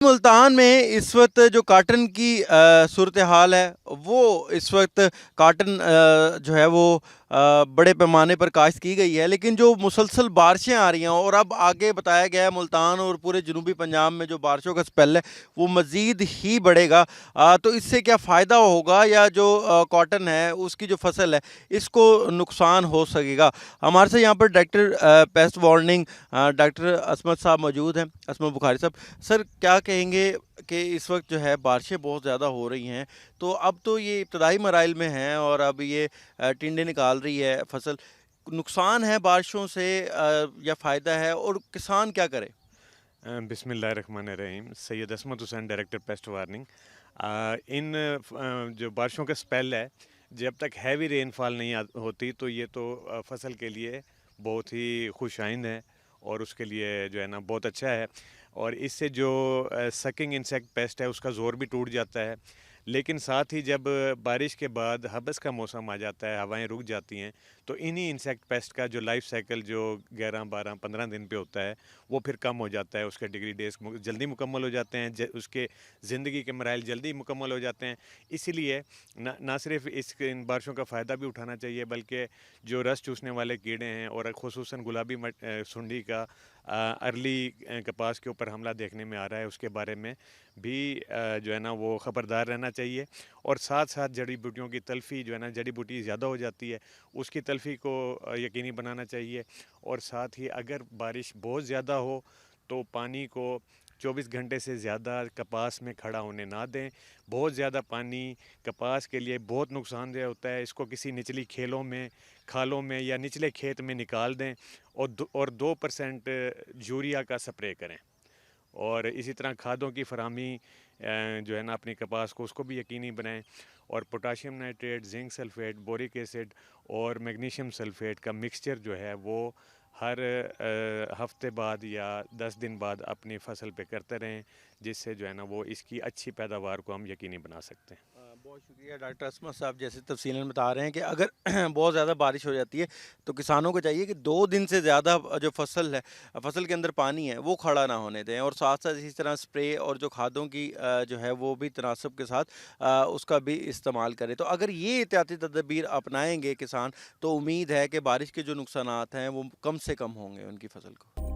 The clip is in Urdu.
ملتان میں اس وقت جو کاٹن کی صورتحال ہے وہ اس وقت کاٹن جو ہے وہ بڑے پیمانے پر کاشت کی گئی ہے، لیکن جو مسلسل بارشیں آ رہی ہیں اور اب آگے بتایا گیا ہے ملتان اور پورے جنوبی پنجاب میں جو بارشوں کا سپیل ہے وہ مزید ہی بڑھے گا، تو اس سے کیا فائدہ ہوگا یا جو کاٹن ہے اس کی جو فصل ہے اس کو نقصان ہو سکے گا؟ ہمارے سے یہاں پر ڈائریکٹر پیسٹ وارننگ ڈاکٹر عصمت صاحب موجود ہیں، عصمت بخاری صاحب۔ سر کیا کہیں گے کہ اس وقت جو ہے بارشیں بہت زیادہ ہو رہی ہیں، تو اب تو یہ ابتدائی مراحل میں ہیں اور اب یہ ٹنڈے نکال رہی ہے فصل، نقصان ہے بارشوں سے یا فائدہ ہے، اور کسان کیا کرے؟ بسم اللہ الرحمن الرحیم۔ سید عصمت حسین، ڈائریکٹر پیسٹ وارننگ۔ ان جو بارشوں کا سپیل ہے، جب تک ہیوی رین فال نہیں ہوتی تو یہ تو فصل کے لیے بہت ہی خوش آئند ہے اور اس کے لیے جو ہے نا بہت اچھا ہے، اور اس سے جو سکنگ انسیکٹ پیسٹ ہے اس کا زور بھی ٹوٹ جاتا ہے۔ لیکن ساتھ ہی جب بارش کے بعد حبس کا موسم آ جاتا ہے، ہوائیں رک جاتی ہیں، تو انہی انسیکٹ پیسٹ کا جو لائف سائیکل جو 11 12 15 دن پہ ہوتا ہے وہ پھر کم ہو جاتا ہے، اس کے ڈگری ڈیز جلدی مکمل ہو جاتے ہیں، اس کے زندگی کے مراحل جلدی مکمل ہو جاتے ہیں۔ اسی لیے نہ صرف ان بارشوں کا فائدہ بھی اٹھانا چاہیے، بلکہ جو رس چوسنے والے کیڑے ہیں اور خصوصاً گلابی سنڈی کا ارلی کپاس کے اوپر حملہ دیکھنے میں آ رہا ہے، اس کے بارے میں بھی جو ہے نا وہ خبردار رہنا چاہیے، اور ساتھ ساتھ جڑی بوٹیوں کی تلفی جو ہے نا، جڑی بوٹی زیادہ ہو جاتی ہے اس کی تلفی کو یقینی بنانا چاہیے، اور ساتھ ہی اگر بارش بہت زیادہ ہو تو پانی کو 24 گھنٹے سے زیادہ کپاس میں کھڑا ہونے نہ دیں۔ بہت زیادہ پانی کپاس کے لیے بہت نقصان دہ ہوتا ہے، اس کو کسی نچلی کھالوں میں یا نچلے کھیت میں نکال دیں، اور 2% یوریا کا سپرے کریں، اور اسی طرح کھادوں کی فراہمی جو ہے نا اپنی کپاس کو اس کو بھی یقینی بنائیں، اور potassium nitrate, zinc sulphate, بورک acid اور میگنیشیم سلفیٹ کا مکسچر جو ہے وہ ہر ہفتے بعد یا 10 دن بعد اپنی فصل پہ کرتے رہیں، جس سے جو ہے نا وہ اس کی اچھی پیداوار کو ہم یقینی بنا سکتے ہیں۔ بہت شکریہ ڈاکٹر عصمت صاحب، جیسے تفصیلاً بتا رہے ہیں کہ اگر بہت زیادہ بارش ہو جاتی ہے تو کسانوں کو چاہیے کہ 2 دن سے زیادہ جو فصل ہے، فصل کے اندر پانی ہے وہ کھڑا نہ ہونے دیں، اور ساتھ ساتھ اسی طرح سپرے اور جو کھادوں کی جو ہے وہ بھی تناسب کے ساتھ اس کا بھی استعمال کریں۔ تو اگر یہ احتیاطی تدابیر اپنائیں گے کسان تو امید ہے کہ بارش کے جو نقصانات ہیں وہ کم سے کم ہوں گے ان کی فصل کو۔